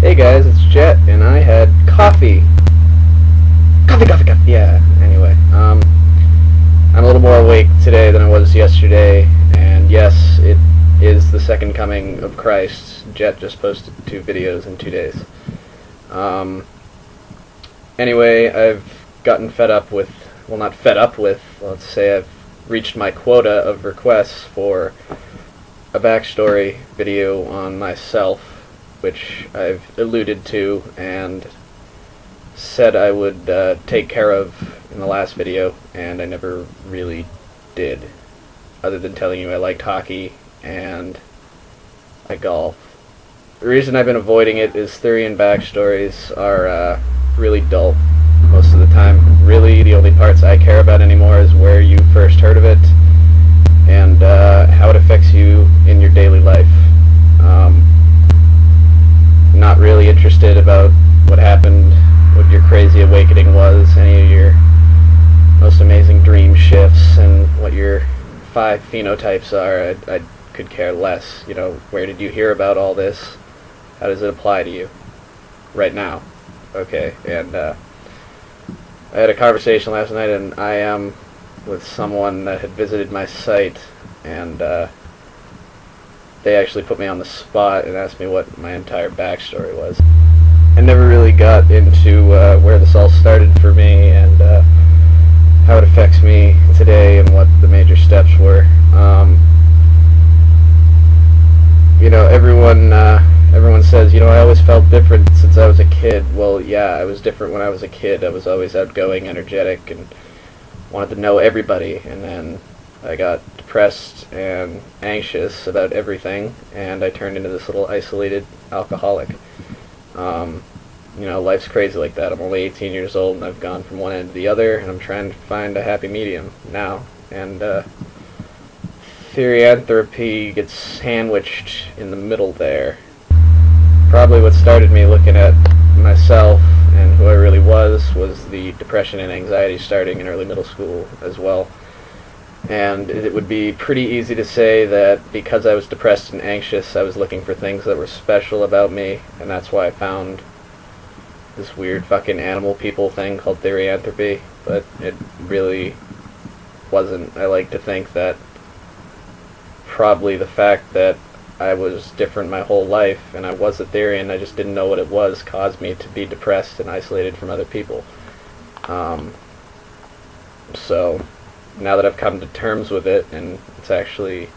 Hey guys, it's Jet, and I had coffee. Coffee. Yeah. Anyway, I'm a little more awake today than I was yesterday, and yes, it is the second coming of Christ. Jet just posted 2 videos in 2 days. Anyway, I've gotten fed up with, well, not fed up with, let's say I've reached my quota of requests for a backstory video on myself, which I've alluded to and said I would take care of in the last video, and I never really did, other than telling you I liked hockey and I golf. The reason I've been avoiding it is Therian backstories are really dull most of the time. Really, the only parts I care about anymore is where you first heard of it and how it affects you in your daily life. Not really interested about what happened, what your crazy awakening was, any of your most amazing dream shifts, and what your 5 phenotypes are. I could care less. You know, where did you hear about all this? How does it apply to you right now? Okay, and I had a conversation last night, and I am with someone that had visited my site, and they actually put me on the spot and asked me what my entire backstory was. I never really got into where this all started for me and how it affects me today and what the major steps were. You know, everyone says, you know, I always felt different since I was a kid. Well, yeah, I was different when I was a kid. I was always outgoing, energetic, and wanted to know everybody, and then I got depressed and anxious about everything, and I turned into this little isolated alcoholic. You know, life's crazy like that. I'm only 18 years old, and I've gone from one end to the other, and I'm trying to find a happy medium now. And Therianthropy gets sandwiched in the middle there. Probably what started me looking at myself and who I really was the depression and anxiety starting in early middle school as well. And it would be pretty easy to say that because I was depressed and anxious, I was looking for things that were special about me, and that's why I found this weird fucking animal people thing called Therianthropy, but it really wasn't. I like to think that probably the fact that I was different my whole life, and I was a Therian, I just didn't know what it was, caused me to be depressed and isolated from other people. So now that I've come to terms with it, and it's actually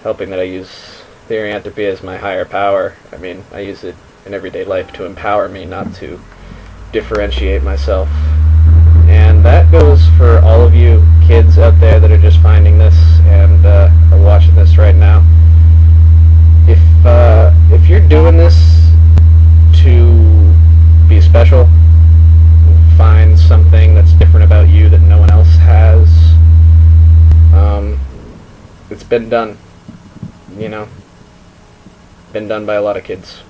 helping that I use Therianthropy as my higher power. I mean, I use it in everyday life to empower me, not to differentiate myself. And that goes for all of you kids out there that are just finding this and are watching this right now. If you're doing this to be special, find something that's different about you that no one else has, it's been done, you know, been done by a lot of kids,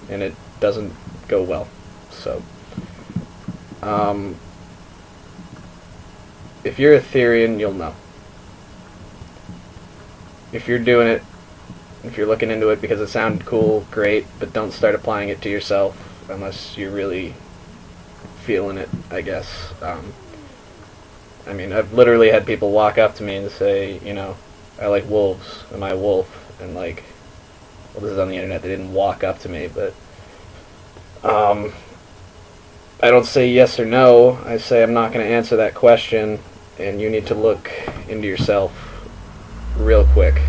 and it doesn't go well. So if you're a Therian, you'll know. If you're doing it, if you're looking into it because it sounded cool, great, but don't start applying it to yourself unless you're really feeling it, I guess. I mean, I've literally had people walk up to me and say, you know, I like wolves, am I a wolf? And like, well, this is on the internet, they didn't walk up to me, but I don't say yes or no, I say I'm not going to answer that question, and you need to look into yourself real quick.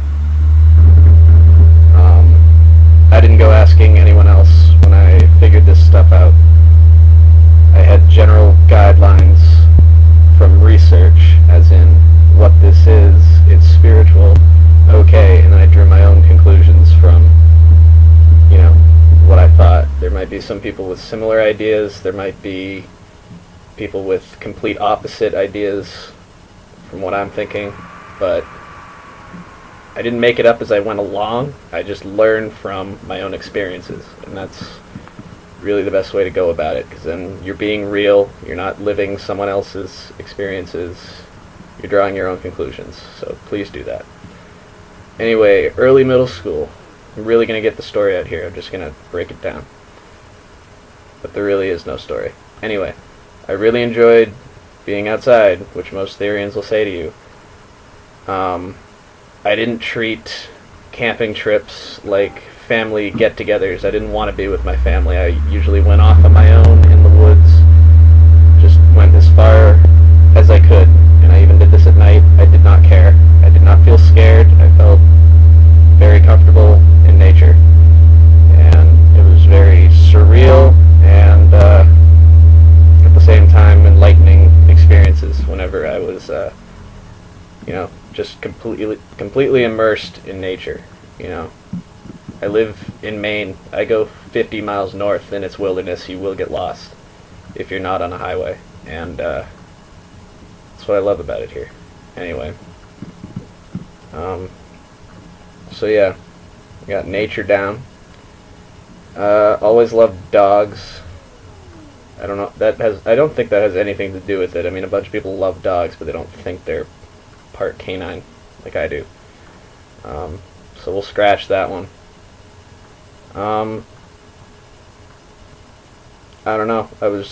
I didn't go asking anyone else when I figured this stuff out. I had general guidelines from research, as in what this is, it's spiritual, okay, and then I drew my own conclusions from, you know, what I thought. There might be some people with similar ideas, there might be people with complete opposite ideas from what I'm thinking, but I didn't make it up as I went along, I just learned from my own experiences, and that's really the best way to go about it, because then you're being real, you're not living someone else's experiences, you're drawing your own conclusions, so please do that. Anyway, early middle school, I'm really going to get the story out here, I'm just going to break it down. but there really is no story. Anyway, I really enjoyed being outside, which most Therians will say to you. I didn't treat camping trips like family get-togethers. I didn't want to be with my family. I usually went off on my own in the woods, just went as far as I could, and I even did this at night. I did not care. I did not feel scared. I felt very comfortable in nature, and it was very surreal and at the same time enlightening experiences whenever I was just completely immersed in nature. I live in Maine. I go 50 miles north in its wilderness. You will get lost if you're not on a highway, and that's what I love about it here. Anyway, so yeah, we got nature down. Always loved dogs. I don't know. I don't think that has anything to do with it. I mean, a bunch of people love dogs, but they don't think they're part canine like I do. So we'll scratch that one. I don't know. Well,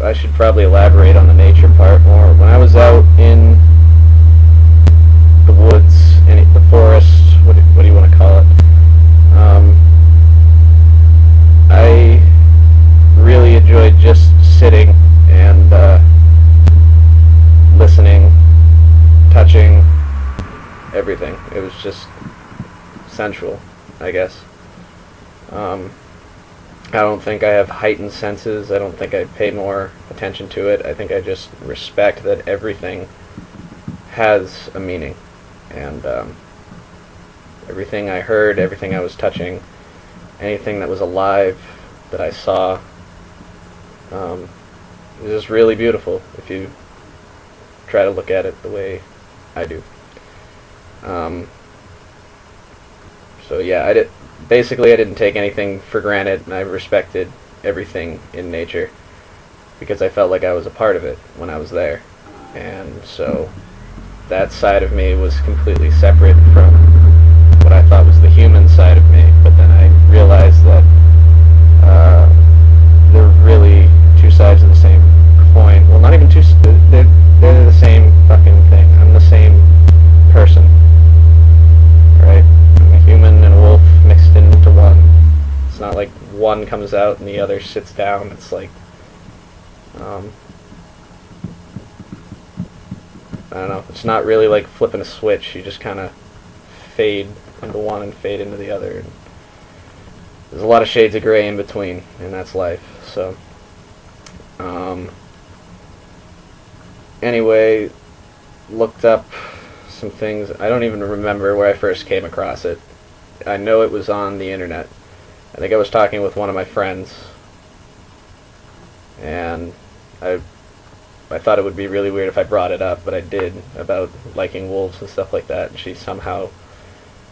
I should probably elaborate on the nature part more. When I was out in the woods, in the forest, what do you want to call it? I really enjoyed just sitting and listening, touching, everything. It was just sensual, I guess. I don't think I have heightened senses. I don't think I pay more attention to it. I think I just respect that everything has a meaning. And everything I heard, everything I was touching, anything that was alive that I saw, it was just really beautiful if you try to look at it the way I do. So yeah, basically I didn't take anything for granted, and I respected everything in nature because I felt like I was a part of it when I was there. And so that side of me was completely separate from what I thought was the human side of me. But then I realized that they're really two sides of the same coin. Well, not even two. They're the same fucking thing. I'm the same person, right? I'm a human and a wolf mixed into one. It's not like one comes out and the other sits down. It's like, I don't know. It's not really like flipping a switch. You just kind of fade into one and fade into the other. And there's a lot of shades of gray in between, and that's life. So, anyway, looked up some things. I don't even remember where I first came across it. I know it was on the internet. I think I was talking with one of my friends, and I thought it would be really weird if I brought it up, but I did, about liking wolves and stuff like that, and she somehow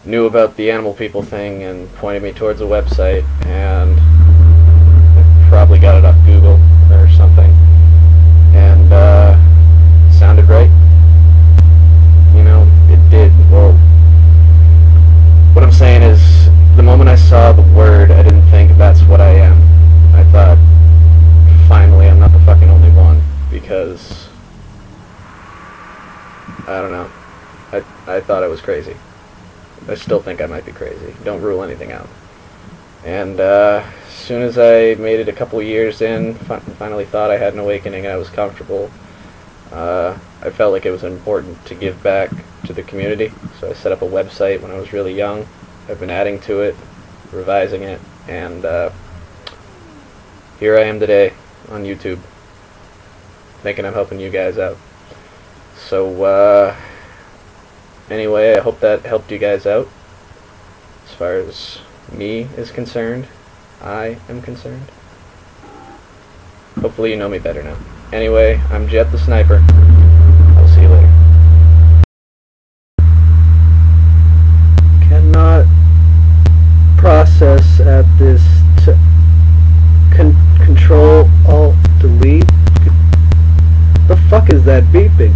knew about the animal people thing and pointed me towards a website, and I probably got it off Google or something, and it sounded right. It did. Well, what I'm saying is, the moment I saw the word, I didn't think that's what I am. I thought, finally, I'm not the fucking only one, because I don't know. I thought I was crazy. I still think I might be crazy. Don't rule anything out. And as soon as I made it a couple years in, finally thought I had an awakening and I was comfortable, I felt like it was important to give back to the community. So I set up a website when I was really young. I've been adding to it, revising it, and here I am today on YouTube, thinking I'm helping you guys out. So anyway, I hope that helped you guys out. As far as me is concerned, I am concerned. Hopefully you know me better now. Anyway, I'm Jet the Sniper. I'll see you later. Cannot process at this Control Alt Delete. The fuck is that beeping?